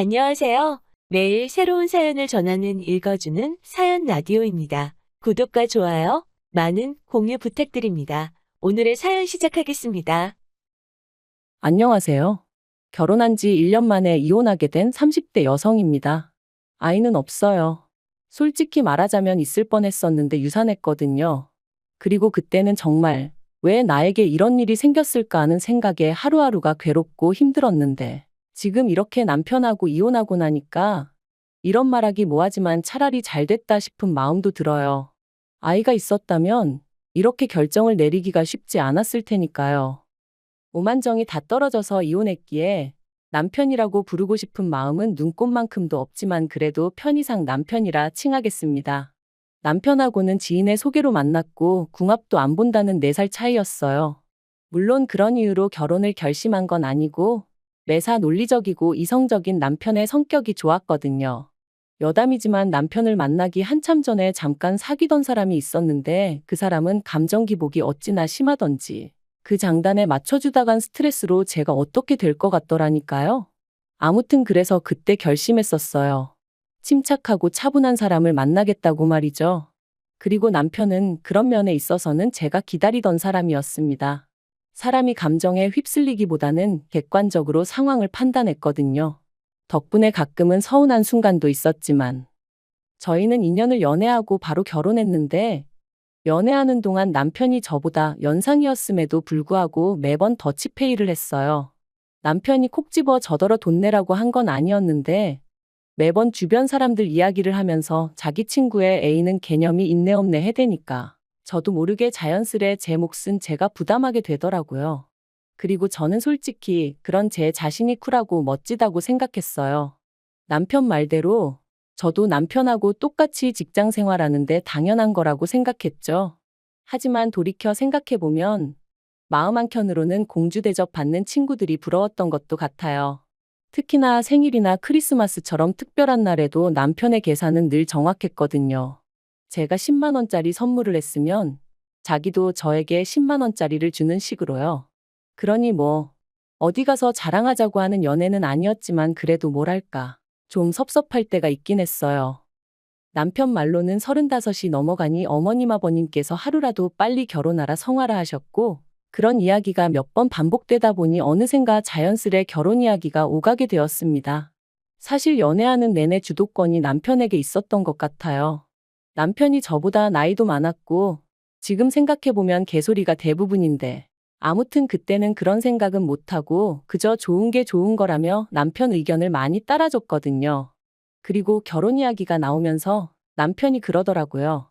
안녕하세요. 매일 새로운 사연을 전하는 읽어주는 사연 라디오입니다. 구독과 좋아요, 많은 공유 부탁드립니다. 오늘의 사연 시작하겠습니다. 안녕하세요. 결혼한 지 1년 만에 이혼하게 된 30대 여성입니다. 아이는 없어요. 솔직히 말하자면 있을 뻔했었는데 유산했거든요. 그리고 그때는 정말 왜 나에게 이런 일이 생겼을까 하는 생각에 하루하루가 괴롭고 힘들었는데 지금 이렇게 남편하고 이혼하고 나니까 이런 말하기 뭐하지만 차라리 잘 됐다 싶은 마음도 들어요. 아이가 있었다면 이렇게 결정을 내리기가 쉽지 않았을 테니까요. 오만정이 다 떨어져서 이혼했기에 남편이라고 부르고 싶은 마음은 눈꼽만큼도 없지만 그래도 편의상 남편이라 칭하겠습니다. 남편하고는 지인의 소개로 만났고 궁합도 안 본다는 4살 차이였어요. 물론 그런 이유로 결혼을 결심한 건 아니고 매사 논리적이고 이성적인 남편의 성격이 좋았거든요. 여담이지만 남편을 만나기 한참 전에 잠깐 사귀던 사람이 있었는데 그 사람은 감정 기복이 어찌나 심하던지 그 장단에 맞춰주다간 스트레스로 제가 어떻게 될 것 같더라니까요. 아무튼 그래서 그때 결심했었어요. 침착하고 차분한 사람을 만나겠다고 말이죠. 그리고 남편은 그런 면에 있어서는 제가 기다리던 사람이었습니다. 사람이 감정에 휩쓸리기보다는 객관적으로 상황을 판단했거든요. 덕분에 가끔은 서운한 순간도 있었지만 저희는 2년을 연애하고 바로 결혼했는데 연애하는 동안 남편이 저보다 연상이었음에도 불구하고 매번 더치페이를 했어요. 남편이 콕 집어 저더러 돈 내라고 한 건 아니었는데 매번 주변 사람들 이야기를 하면서 자기 친구의 애인은 개념이 있네 없네 해대니까 저도 모르게 자연스레 제 몫은 제가 부담하게 되더라고요. 그리고 저는 솔직히 그런 제 자신이 쿨하고 멋지다고 생각했어요. 남편 말대로 저도 남편하고 똑같이 직장 생활하는데 당연한 거라고 생각했죠. 하지만 돌이켜 생각해보면 마음 한켠으로는 공주 대접 받는 친구들이 부러웠던 것도 같아요. 특히나 생일이나 크리스마스처럼 특별한 날에도 남편의 계산은 늘 정확했거든요. 제가 10만 원짜리 선물을 했으면 자기도 저에게 10만 원짜리를 주는 식으로요. 그러니 뭐 어디 가서 자랑하자고 하는 연애는 아니었지만 그래도 뭐랄까 좀 섭섭할 때가 있긴 했어요. 남편 말로는 35이 넘어가니 어머님 아버님께서 하루라도 빨리 결혼하라 성하라 하셨고 그런 이야기가 몇 번 반복되다 보니 어느샌가 자연스레 결혼 이야기가 오가게 되었습니다. 사실 연애하는 내내 주도권이 남편에게 있었던 것 같아요. 남편이 저보다 나이도 많았고 지금 생각해보면 개소리가 대부분인데 아무튼 그때는 그런 생각은 못하고 그저 좋은 게 좋은 거라며 남편 의견을 많이 따라줬거든요. 그리고 결혼 이야기가 나오면서 남편이 그러더라고요.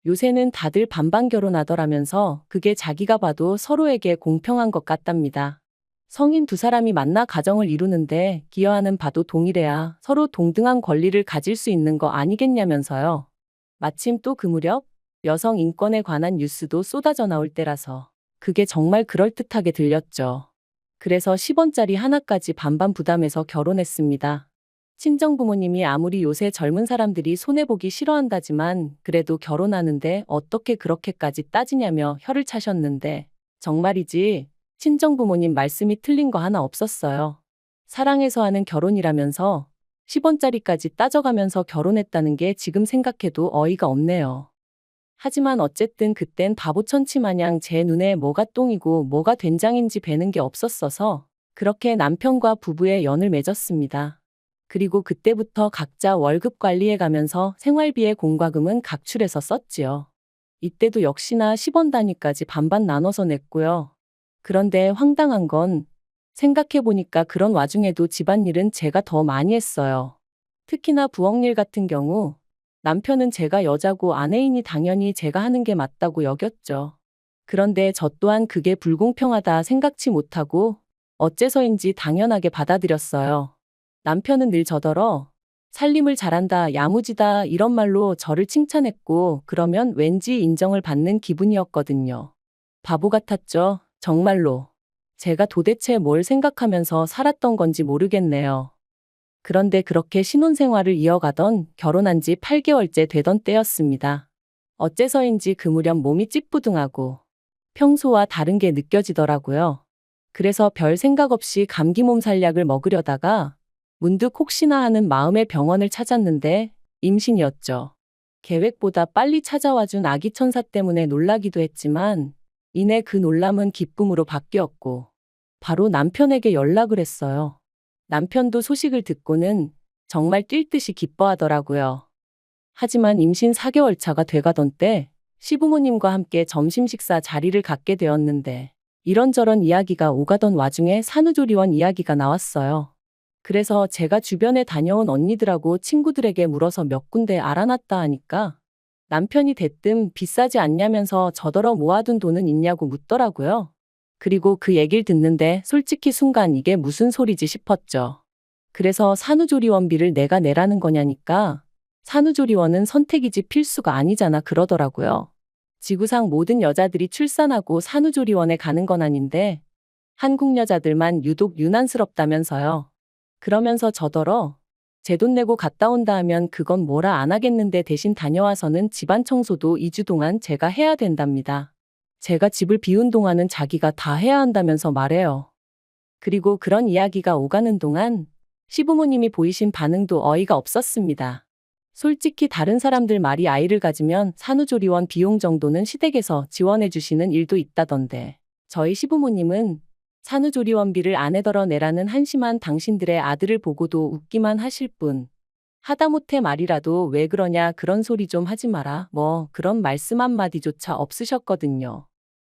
요새는 다들 반반 결혼하더라면서 그게 자기가 봐도 서로에게 공평한 것 같답니다. 성인 두 사람이 만나 가정을 이루는데 기여하는 바도 동일해야 서로 동등한 권리를 가질 수 있는 거 아니겠냐면서요. 마침 또 그 무렵 여성 인권에 관한 뉴스도 쏟아져 나올 때라서 그게 정말 그럴듯하게 들렸죠. 그래서 10원짜리 하나까지 반반 부담해서 결혼했습니다. 친정부모님이 아무리 요새 젊은 사람들이 손해보기 싫어한다지만 그래도 결혼하는데 어떻게 그렇게까지 따지냐며 혀를 차셨는데 정말이지 친정부모님 말씀이 틀린 거 하나 없었어요. 사랑해서 하는 결혼이라면서 10원짜리까지 따져가면서 결혼했다는 게 지금 생각해도 어이가 없네요. 하지만 어쨌든 그땐 바보천치 마냥 제 눈에 뭐가 똥이고 뭐가 된장인지 배는 게 없었어서 그렇게 남편과 부부의 연을 맺었습니다. 그리고 그때부터 각자 월급 관리해 가면서 생활비의 공과금은 각출해서 썼지요. 이때도 역시나 10원 단위까지 반반 나눠서 냈고요. 그런데 황당한 건 생각해보니까 그런 와중에도 집안일은 제가 더 많이 했어요. 특히나 부엌일 같은 경우 남편은 제가 여자고 아내이니 당연히 제가 하는 게 맞다고 여겼죠. 그런데 저 또한 그게 불공평하다 생각지 못하고 어째서인지 당연하게 받아들였어요. 남편은 늘 저더러 살림을 잘한다, 야무지다 이런 말로 저를 칭찬했고 그러면 왠지 인정을 받는 기분이었거든요. 바보 같았죠, 정말로. 제가 도대체 뭘 생각하면서 살았던 건지 모르겠네요. 그런데 그렇게 신혼생활을 이어가던 결혼한 지 8개월째 되던 때였습니다. 어째서인지 그 무렵 몸이 찌뿌둥하고 평소와 다른 게 느껴지더라고요. 그래서 별 생각 없이 감기 몸살약을 먹으려다가 문득 혹시나 하는 마음에 병원을 찾았는데 임신이었죠. 계획보다 빨리 찾아와준 아기 천사 때문에 놀라기도 했지만 이내 그 놀람은 기쁨으로 바뀌었고 바로 남편에게 연락을 했어요. 남편도 소식을 듣고는 정말 뛸 듯이 기뻐하더라고요. 하지만 임신 4개월 차가 돼가던 때 시부모님과 함께 점심 식사 자리를 갖게 되었는데 이런저런 이야기가 오가던 와중에 산후조리원 이야기가 나왔어요. 그래서 제가 주변에 다녀온 언니들하고 친구들에게 물어서 몇 군데 알아놨다 하니까 남편이 대뜸 비싸지 않냐면서 저더러 모아둔 돈은 있냐고 묻더라고요. 그리고 그 얘기를 듣는데 솔직히 순간 이게 무슨 소리지 싶었죠. 그래서 산후조리원비를 내가 내라는 거냐니까 산후조리원은 선택이지 필수가 아니잖아 그러더라고요. 지구상 모든 여자들이 출산하고 산후조리원에 가는 건 아닌데 한국 여자들만 유독 유난스럽다면서요. 그러면서 저더러 제 돈 내고 갔다 온다 하면 그건 뭐라 안 하겠는데 대신 다녀와서는 집안 청소도 2주 동안 제가 해야 된답니다. 제가 집을 비운 동안은 자기가 다 해야 한다면서 말해요. 그리고 그런 이야기가 오가는 동안 시부모님이 보이신 반응도 어이가 없었습니다. 솔직히 다른 사람들 말이 아이를 가지면 산후조리원 비용 정도는 시댁에서 지원해 주시는 일도 있다던데 저희 시부모님은 산후조리원비를 아내더러 내라는 한심한 당신들의 아들을 보고도 웃기만 하실 뿐 하다못해 말이라도 왜 그러냐 그런 소리 좀 하지 마라 뭐 그런 말씀 한마디조차 없으셨거든요.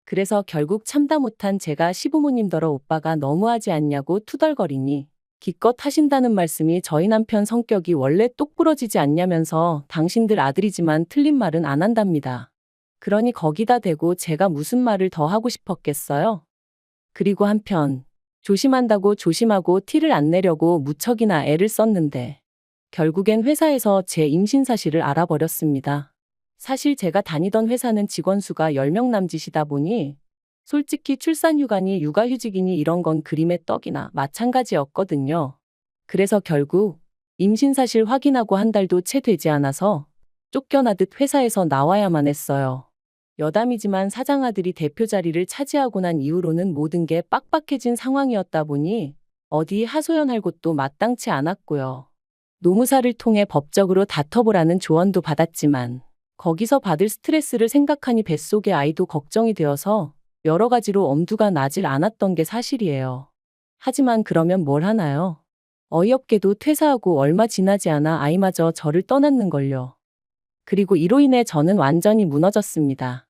그래서 결국 참다 못한 제가 시부모님더러 오빠가 너무하지 않냐고 투덜거리니 기껏 하신다는 말씀이 저희 남편 성격이 원래 똑부러지지 않냐면서 당신들 아들이지만 틀린 말은 안 한답니다. 그러니 거기다 대고 제가 무슨 말을 더 하고 싶었겠어요? 그리고 한편 조심한다고 조심하고 티를 안 내려고 무척이나 애를 썼는데 결국엔 회사에서 제 임신 사실을 알아버렸습니다. 사실 제가 다니던 회사는 직원 수가 10명 남짓이다 보니 솔직히 출산휴가니 육아휴직이니 이런 건 그림의 떡이나 마찬가지였거든요. 그래서 결국 임신 사실 확인하고 한 달도 채 되지 않아서 쫓겨나듯 회사에서 나와야만 했어요. 여담이지만 사장아들이 대표 자리를 차지하고 난 이후로는 모든 게 빡빡해진 상황이었다 보니 어디 하소연할 곳도 마땅치 않았고요. 노무사를 통해 법적으로 다퉈보라는 조언도 받았지만 거기서 받을 스트레스를 생각하니 뱃속의 아이도 걱정이 되어서 여러 가지로 엄두가 나질 않았던 게 사실이에요. 하지만 그러면 뭘 하나요? 어이없게도 퇴사하고 얼마 지나지 않아 아이마저 저를 떠났는걸요. 그리고 이로 인해 저는 완전히 무너졌습니다.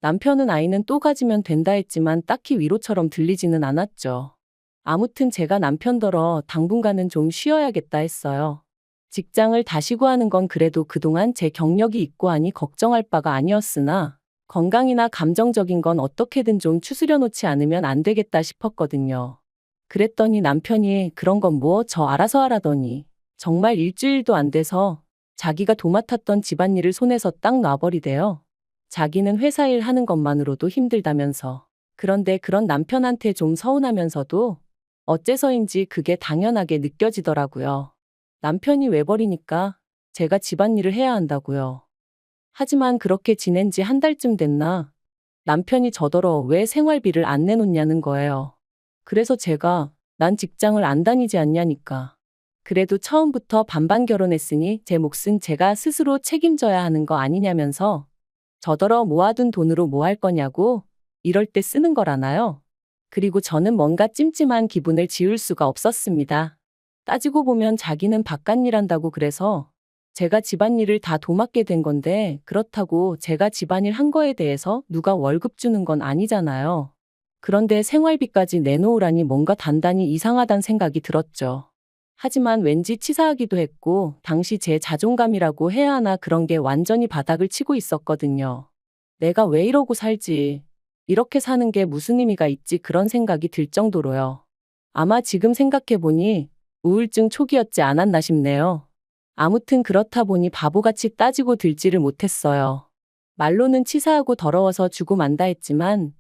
남편은 아이는 또 가지면 된다 했지만 딱히 위로처럼 들리지는 않았죠. 아무튼 제가 남편더러 당분간은 좀 쉬어야겠다 했어요. 직장을 다시 구하는 건 그래도 그동안 제 경력이 있고 하니 걱정할 바가 아니었으나 건강이나 감정적인 건 어떻게든 좀 추스려 놓지 않으면 안 되겠다 싶었거든요. 그랬더니 남편이 그런 건 뭐 저 알아서 하라더니 정말 일주일도 안 돼서 자기가 도맡았던 집안일을 손에서 딱 놔버리대요. 자기는 회사 일 하는 것만으로도 힘들다면서. 그런데 그런 남편한테 좀 서운하면서도 어째서인지 그게 당연하게 느껴지더라고요. 남편이 외버리니까 제가 집안일을 해야 한다고요. 하지만 그렇게 지낸 지 한 달쯤 됐나 남편이 저더러 왜 생활비를 안 내놓냐는 거예요. 그래서 제가 난 직장을 안 다니지 않냐니까. 그래도 처음부터 반반 결혼했으니 제 몫은 제가 스스로 책임져야 하는 거 아니냐면서 저더러 모아둔 돈으로 뭐 할 거냐고 이럴 때 쓰는 거라나요? 그리고 저는 뭔가 찜찜한 기분을 지울 수가 없었습니다. 따지고 보면 자기는 바깥일 한다고 그래서 제가 집안일을 다 도맡게 된 건데 그렇다고 제가 집안일 한 거에 대해서 누가 월급 주는 건 아니잖아요. 그런데 생활비까지 내놓으라니 뭔가 단단히 이상하단 생각이 들었죠. 하지만 왠지 치사하기도 했고 당시 제 자존감이라고 해야 하나 그런 게 완전히 바닥을 치고 있었거든요. 내가 왜 이러고 살지? 이렇게 사는 게 무슨 의미가 있지? 그런 생각이 들 정도로요. 아마 지금 생각해보니 우울증 초기였지 않았나 싶네요. 아무튼 그렇다 보니 바보같이 따지고 들지를 못했어요. 말로는 치사하고 더러워서 주고 만다 했지만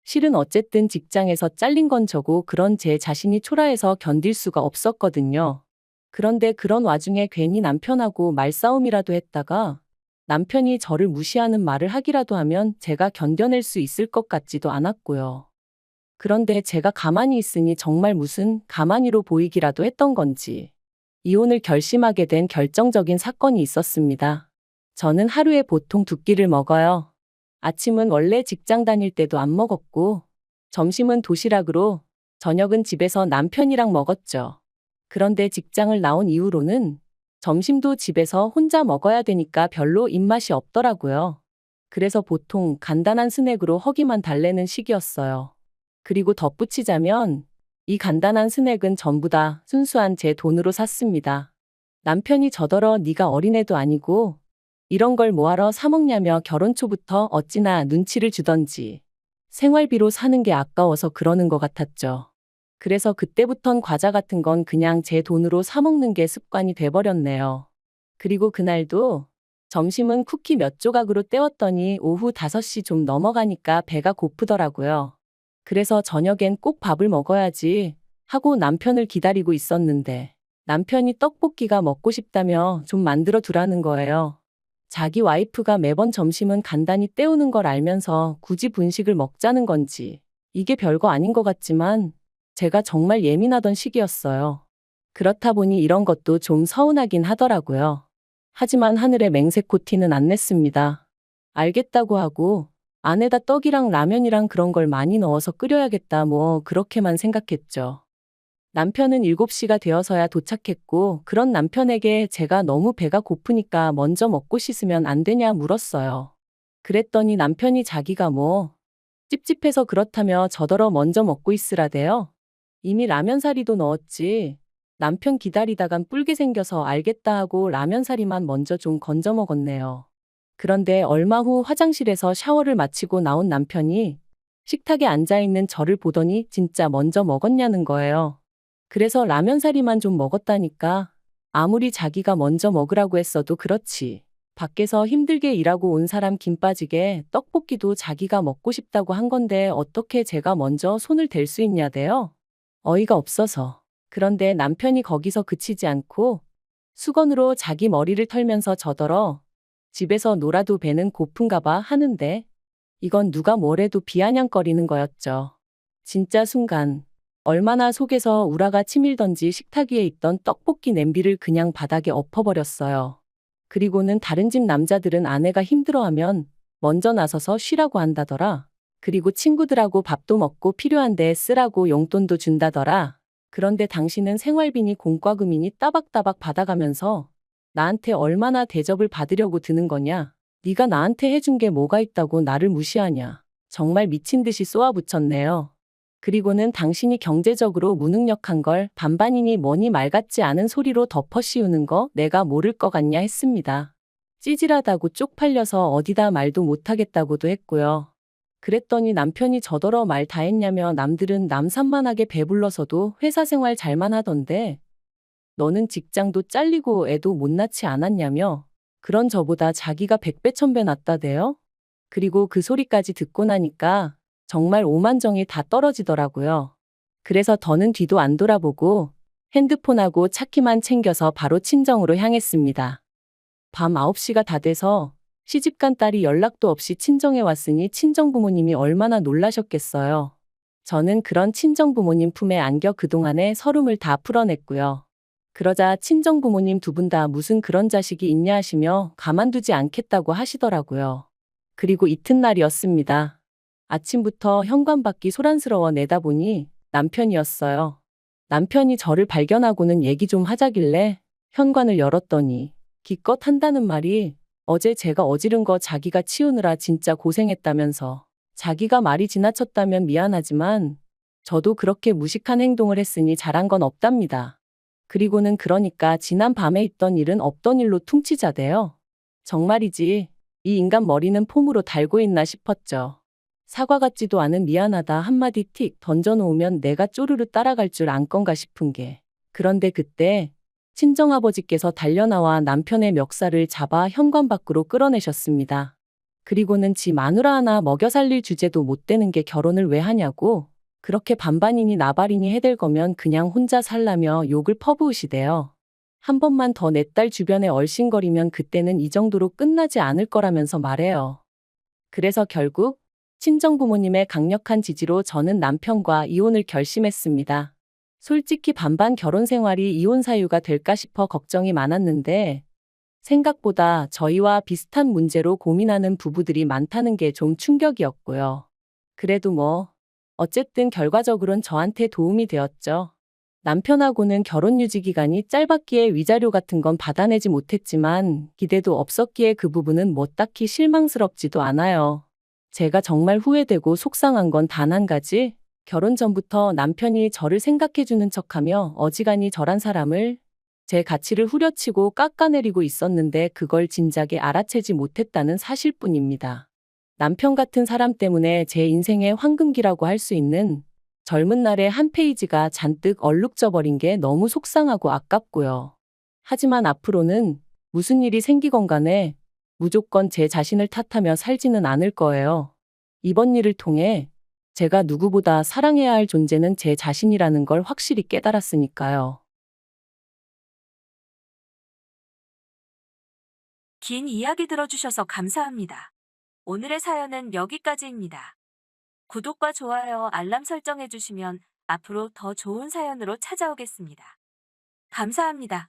실은 어쨌든 직장에서 잘린 건 저고 그런 제 자신이 초라해서 견딜 수가 없었거든요. 그런데 그런 와중에 괜히 남편하고 말싸움이라도 했다가 남편이 저를 무시하는 말을 하기라도 하면 제가 견뎌낼 수 있을 것 같지도 않았고요. 그런데 제가 가만히 있으니 정말 무슨 가만히로 보이기라도 했던 건지 이혼을 결심하게 된 결정적인 사건이 있었습니다. 저는 하루에 보통 2끼를 먹어요. 아침은 원래 직장 다닐 때도 안 먹었고, 점심은 도시락으로, 저녁은 집에서 남편이랑 먹었죠. 그런데 직장을 나온 이후로는 점심도 집에서 혼자 먹어야 되니까 별로 입맛이 없더라고요. 그래서 보통 간단한 스낵으로 허기만 달래는 시기였어요. 그리고 덧붙이자면 이 간단한 스낵은 전부 다 순수한 제 돈으로 샀습니다. 남편이 저더러 네가 어린애도 아니고 이런 걸 뭐하러 사 먹냐며 결혼 초부터 어찌나 눈치를 주던지 생활비로 사는 게 아까워서 그러는 것 같았죠. 그래서 그때부턴 과자 같은 건 그냥 제 돈으로 사 먹는 게 습관이 돼버렸네요. 그리고 그날도 점심은 쿠키 몇 조각으로 때웠더니 오후 5시 좀 넘어가니까 배가 고프더라고요. 그래서 저녁엔 꼭 밥을 먹어야지 하고 남편을 기다리고 있었는데 남편이 떡볶이가 먹고 싶다며 좀 만들어 두라는 거예요. 자기 와이프가 매번 점심은 간단히 때우는 걸 알면서 굳이 분식을 먹자는 건지 이게 별거 아닌 것 같지만 제가 정말 예민하던 시기였어요. 그렇다 보니 이런 것도 좀 서운하긴 하더라고요. 하지만 하늘에 맹세코 티는 안 냈습니다. 알겠다고 하고 안에다 떡이랑 라면이랑 그런 걸 많이 넣어서 끓여야겠다 뭐 그렇게만 생각했죠. 남편은 7시가 되어서야 도착했고 그런 남편에게 제가 너무 배가 고프니까 먼저 먹고 씻으면 안 되냐 물었어요. 그랬더니 남편이 자기가 뭐 찝찝해서 그렇다며 저더러 먼저 먹고 있으라대요. 이미 라면 사리도 넣었지. 남편 기다리다간 뿔게 생겨서 알겠다 하고 라면 사리만 먼저 좀 건져 먹었네요. 그런데 얼마 후 화장실에서 샤워를 마치고 나온 남편이 식탁에 앉아있는 저를 보더니 진짜 먼저 먹었냐는 거예요. 그래서 라면 사리만 좀 먹었다니까. 아무리 자기가 먼저 먹으라고 했어도 그렇지. 밖에서 힘들게 일하고 온 사람 김 빠지게 떡볶이도 자기가 먹고 싶다고 한 건데 어떻게 제가 먼저 손을 댈 수 있냐대요. 어이가 없어서. 그런데 남편이 거기서 그치지 않고 수건으로 자기 머리를 털면서 저더러 집에서 놀아도 배는 고픈가 봐 하는데 이건 누가 뭐래도 비아냥거리는 거였죠. 진짜 순간 얼마나 속에서 우라가 치밀던지 식탁 위에 있던 떡볶이 냄비를 그냥 바닥에 엎어버렸어요. 그리고는 다른 집 남자들은 아내가 힘들어하면 먼저 나서서 쉬라고 한다더라. 그리고 친구들하고 밥도 먹고 필요한데 쓰라고 용돈도 준다더라. 그런데 당신은 생활비니 공과금이니 따박따박 받아가면서 나한테 얼마나 대접을 받으려고 드는 거냐? 네가 나한테 해준 게 뭐가 있다고 나를 무시하냐? 정말 미친 듯이 쏘아붙였네요. 그리고는 당신이 경제적으로 무능력한 걸 반반이니 뭐니 말 같지 않은 소리로 덮어씌우는 거 내가 모를 것 같냐 했습니다. 찌질하다고 쪽팔려서 어디다 말도 못하겠다고도 했고요. 그랬더니 남편이 저더러 말 다 했냐며 남들은 남산만하게 배불러서도 회사 생활 잘만 하던데 너는 직장도 잘리고 애도 못 낳지 않았냐며 그런 저보다 자기가 100배 1000배 낫다대요? 그리고 그 소리까지 듣고 나니까 정말 오만정이 다 떨어지더라고요. 그래서 더는 뒤도 안 돌아보고 핸드폰하고 차키만 챙겨서 바로 친정으로 향했습니다. 밤 9시가 다 돼서 시집간 딸이 연락도 없이 친정에 왔으니 친정 부모님이 얼마나 놀라셨겠어요. 저는 그런 친정 부모님 품에 안겨 그동안의 서름을 다 풀어냈고요. 그러자 친정 부모님 2분 다 무슨 그런 자식이 있냐 하시며 가만두지 않겠다고 하시더라고요. 그리고 이튿날이었습니다. 아침부터 현관밖이 소란스러워 내다보니 남편이었어요. 남편이 저를 발견하고는 얘기 좀 하자길래 현관을 열었더니 기껏 한다는 말이 어제 제가 어지른 거 자기가 치우느라 진짜 고생했다면서 자기가 말이 지나쳤다면 미안하지만 저도 그렇게 무식한 행동을 했으니 잘한 건 없답니다. 그리고는 그러니까 지난 밤에 있던 일은 없던 일로 퉁치자대요. 정말이지 이 인간 머리는 폼으로 달고 있나 싶었죠. 사과 같지도 않은 미안하다 한마디 틱 던져놓으면 내가 쪼르르 따라갈 줄 안 건가 싶은 게. 그런데 그때 친정아버지께서 달려나와 남편의 멱살을 잡아 현관 밖으로 끌어내셨습니다. 그리고는 지 마누라 하나 먹여 살릴 주제도 못 되는 게 결혼을 왜 하냐고 그렇게 반반이니 나발이니 해댈 거면 그냥 혼자 살라며 욕을 퍼부으시대요. 한 번만 더 내 딸 주변에 얼씬거리면 그때는 이 정도로 끝나지 않을 거라면서 말해요. 그래서 결국 친정부모님의 강력한 지지로 저는 남편과 이혼을 결심했습니다. 솔직히 반반 결혼 생활이 이혼 사유가 될까 싶어 걱정이 많았는데 생각보다 저희와 비슷한 문제로 고민하는 부부들이 많다는 게 좀 충격이었고요. 그래도 어쨌든 결과적으론 저한테 도움이 되었죠. 남편하고는 결혼 유지 기간이 짧았기에 위자료 같은 건 받아내지 못했지만 기대도 없었기에 그 부분은 딱히 실망스럽지도 않아요. 제가 정말 후회되고 속상한 건 단 한 가지, 결혼 전부터 남편이 저를 생각해주는 척하며 어지간히 저란 사람을, 제 가치를 후려치고 깎아내리고 있었는데 그걸 진작에 알아채지 못했다는 사실뿐입니다. 남편 같은 사람 때문에 제 인생의 황금기라고 할 수 있는 젊은 날의 한 페이지가 잔뜩 얼룩져 버린 게 너무 속상하고 아깝고요. 하지만 앞으로는 무슨 일이 생기건 간에 무조건 제 자신을 탓하며 살지는 않을 거예요. 이번 일을 통해 제가 누구보다 사랑해야 할 존재는 제 자신이라는 걸 확실히 깨달았으니까요. 긴 이야기 들어주셔서 감사합니다. 오늘의 사연은 여기까지입니다. 구독과 좋아요, 알람 설정해주시면 앞으로 더 좋은 사연으로 찾아오겠습니다. 감사합니다.